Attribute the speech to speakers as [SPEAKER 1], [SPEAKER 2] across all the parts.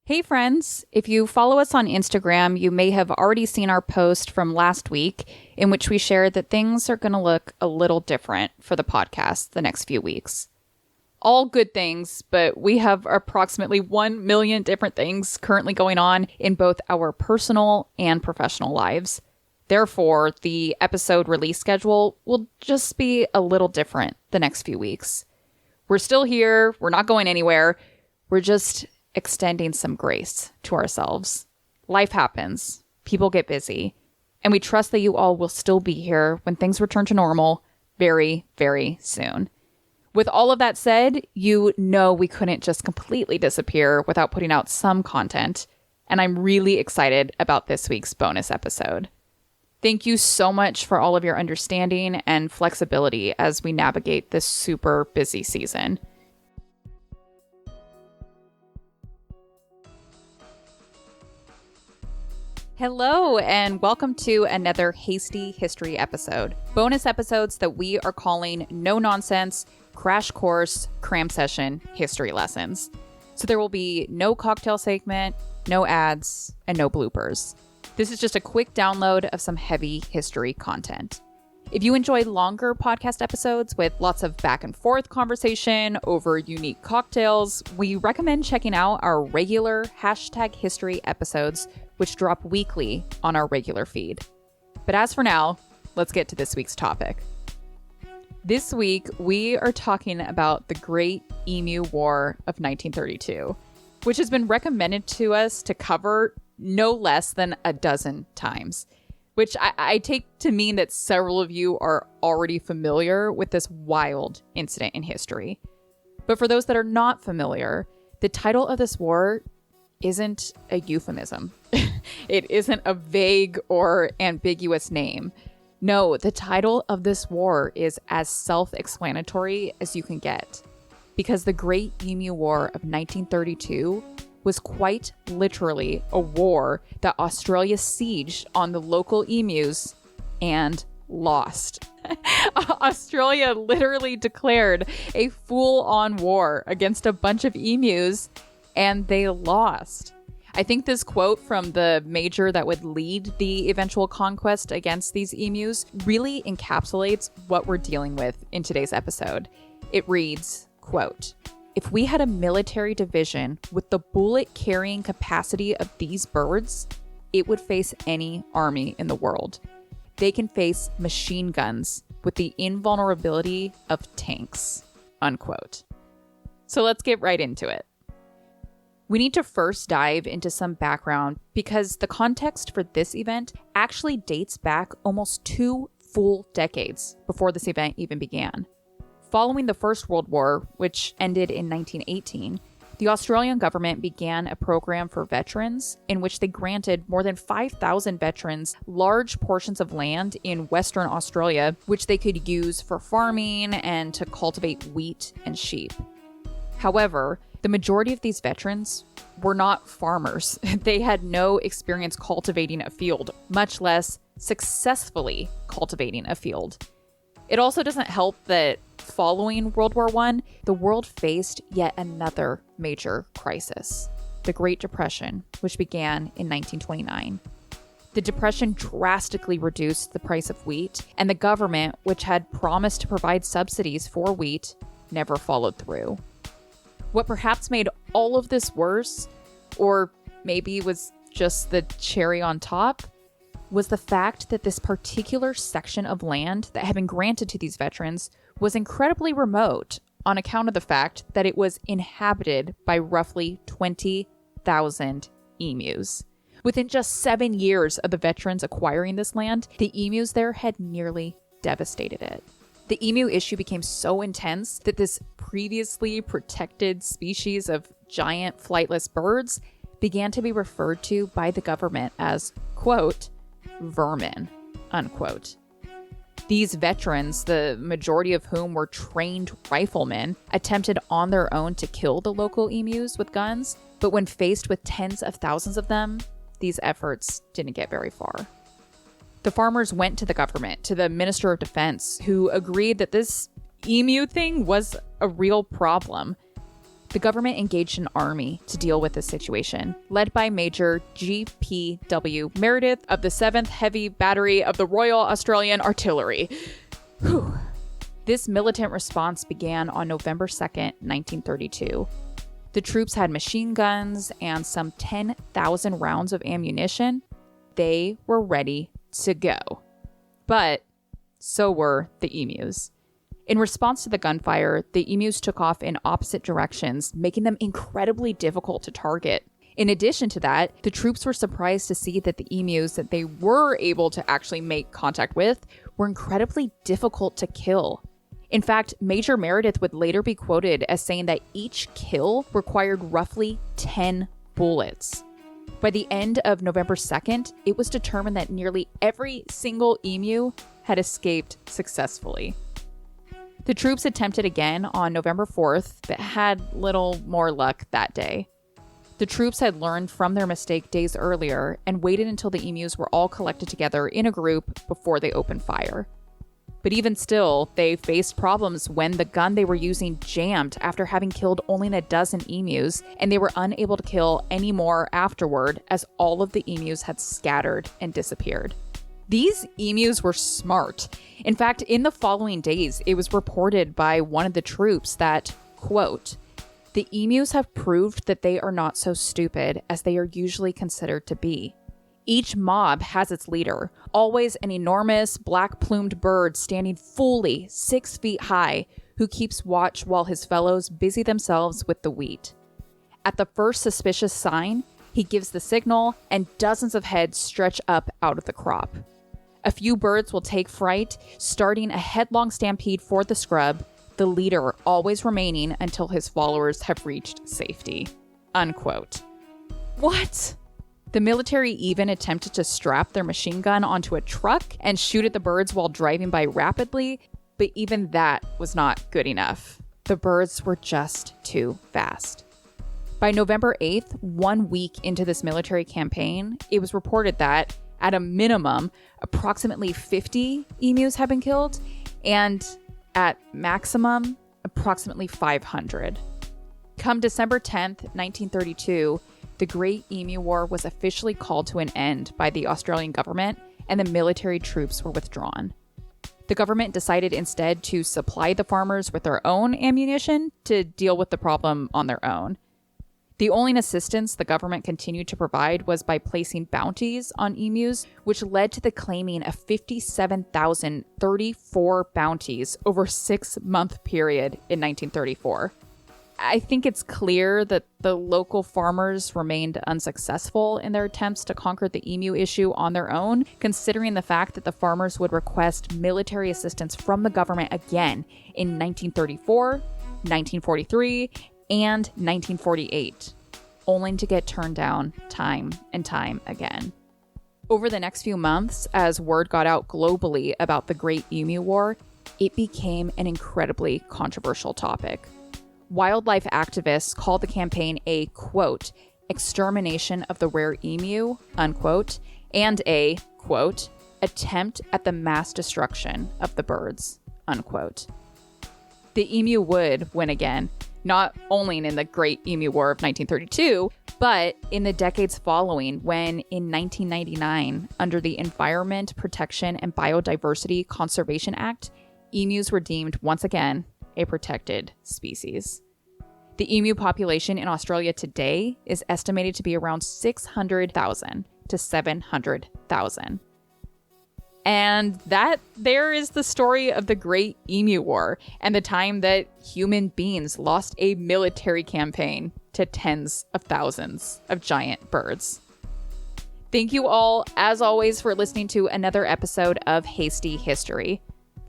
[SPEAKER 1] Hey friends, if you follow us on Instagram, you may have already seen our post from last week in which we shared that things are going to look a little different for the podcast the next few weeks. All good things, but we have approximately 1 million different things currently going on in both our personal and professional lives. Therefore, the episode release schedule will just be a little different the next few weeks. We're still here, we're not going anywhere, we're just extending some grace to ourselves. Life happens, people get busy, and we trust that you all will still be here when things return to normal very, very soon. With all of that said, you know we couldn't just completely disappear without putting out some content, and I'm really excited about this week's bonus episode. Thank you so much for all of your understanding and flexibility as we navigate this super busy season. Hello, and welcome to another Hasty History episode. Bonus episodes that we are calling No Nonsense, Crash Course, Cram Session History Lessons. So there will be no cocktail segment, no ads, and no bloopers. This is just a quick download of some heavy history content. If you enjoy longer podcast episodes with lots of back and forth conversation over unique cocktails, we recommend checking out our regular #history episodes, which drop weekly on our regular feed. But as for now, let's get to this week's topic. This week, we are talking about the Great Emu War of 1932, which has been recommended to us to cover no less than a dozen times, which I take to mean that several of you are already familiar with this wild incident in history. But for those that are not familiar, the title of this war isn't a euphemism. It isn't a vague or ambiguous name. No, the title of this war is as self-explanatory as you can get, because the Great Emu War of 1932 was quite literally a war that Australia sieged on the local emus and lost. Australia literally declared a full-on war against a bunch of emus, and they lost. I think this quote from the major that would lead the eventual conquest against these emus really encapsulates what we're dealing with in today's episode. It reads, quote, "If we had a military division with the bullet-carrying capacity of these birds, it would face any army in the world. They can face machine guns with the invulnerability of tanks," unquote. So let's get right into it. We need to first dive into some background because the context for this event actually dates back almost 2 full decades before this event even began. Following the First World War, which ended in 1918, the Australian government began a program for veterans in which they granted more than 5,000 veterans large portions of land in Western Australia, which they could use for farming and to cultivate wheat and sheep. However, the majority of these veterans were not farmers. They had no experience cultivating a field, much less successfully cultivating a field. It also doesn't help that following World War I, the world faced yet another major crisis, the Great Depression, which began in 1929. The Depression drastically reduced the price of wheat, and the government, which had promised to provide subsidies for wheat, never followed through. What perhaps made all of this worse, or maybe was just the cherry on top, was the fact that this particular section of land that had been granted to these veterans was incredibly remote on account of the fact that it was inhabited by roughly 20,000 emus. Within just 7 years of the veterans acquiring this land, the emus there had nearly devastated it. The emu issue became so intense that this previously protected species of giant flightless birds began to be referred to by the government as, quote, vermin, unquote. These veterans, the majority of whom were trained riflemen, attempted on their own to kill the local emus with guns, but when faced with tens of thousands of them, these efforts didn't get very far. The farmers went to the government, to the Minister of Defense, who agreed that this emu thing was a real problem. the government engaged an army to deal with this situation, led by Major G.P.W. Meredith of the 7th Heavy Battery of the Royal Australian Artillery. Whew. This militant response began on November 2nd, 1932. The troops had machine guns and some 10,000 rounds of ammunition. They were ready to go. But so were the emus. In response to the gunfire, the emus took off in opposite directions, making them incredibly difficult to target. In addition to that, the troops were surprised to see that the emus that they were able to actually make contact with were incredibly difficult to kill. In fact, Major Meredith would later be quoted as saying that each kill required roughly 10 bullets. By the end of November 2nd, it was determined that nearly every single emu had escaped successfully. The troops attempted again on November 4th, but had little more luck that day. The troops had learned from their mistake days earlier and waited until the emus were all collected together in a group before they opened fire. But even still, they faced problems when the gun they were using jammed after having killed only a dozen emus, and they were unable to kill any more afterward as all of the emus had scattered and disappeared. These emus were smart. In fact, in the following days, it was reported by one of the troops that, quote, "The emus have proved that they are not so stupid as they are usually considered to be. Each mob has its leader, always an enormous black-plumed bird standing fully 6 feet high, who keeps watch while his fellows busy themselves with the wheat. At the first suspicious sign, he gives the signal, and dozens of heads stretch up out of the crop. A few birds will take fright, starting a headlong stampede for the scrub, the leader always remaining until his followers have reached safety." Unquote. What? The military even attempted to strap their machine gun onto a truck and shoot at the birds while driving by rapidly, but even that was not good enough. The birds were just too fast. By November 8th, 1 week into this military campaign, it was reported that, at a minimum, approximately 50 emus had been killed, and at maximum, approximately 500. Come December 10th, 1932, the Great Emu War was officially called to an end by the Australian government, and the military troops were withdrawn. The government decided instead to supply the farmers with their own ammunition to deal with the problem on their own. The only assistance the government continued to provide was by placing bounties on emus, which led to the claiming of 57,034 bounties over a 6-month period in 1934. I think it's clear that the local farmers remained unsuccessful in their attempts to conquer the emu issue on their own, considering the fact that the farmers would request military assistance from the government again in 1934, 1943, and 1948, only to get turned down time and time again. Over the next few months, as word got out globally about the Great Emu War, it became an incredibly controversial topic. Wildlife activists called the campaign a, quote, extermination of the rare emu, unquote, and a, quote, attempt at the mass destruction of the birds, unquote. The emu would win again, not only in the Great Emu War of 1932, but in the decades following when, in 1999, under the Environment Protection and Biodiversity Conservation Act, emus were deemed once again a protected species. The emu population in Australia today is estimated to be around 600,000 to 700,000. And that there is the story of the Great Emu War and the time that human beings lost a military campaign to tens of thousands of giant birds. Thank you all, as always, for listening to another episode of Hasty History.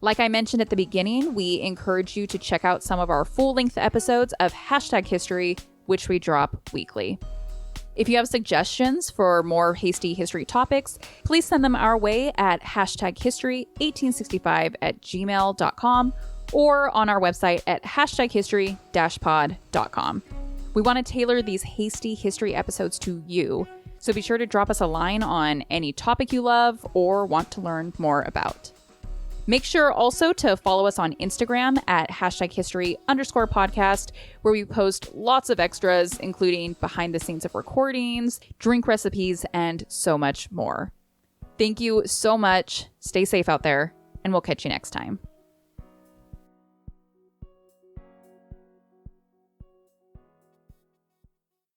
[SPEAKER 1] Like I mentioned at the beginning, we encourage you to check out some of our full-length episodes of #History, which we drop weekly. If you have suggestions for more Hasty History topics, please send them our way at #history1865@gmail.com or on our website at #history-pod.com. We want to tailor these Hasty History episodes to you, so be sure to drop us a line on any topic you love or want to learn more about. Make sure also to follow us on Instagram at #history_podcast, where we post lots of extras, including behind the scenes of recordings, drink recipes, and so much more. Thank you so much. Stay safe out there, and we'll catch you next time.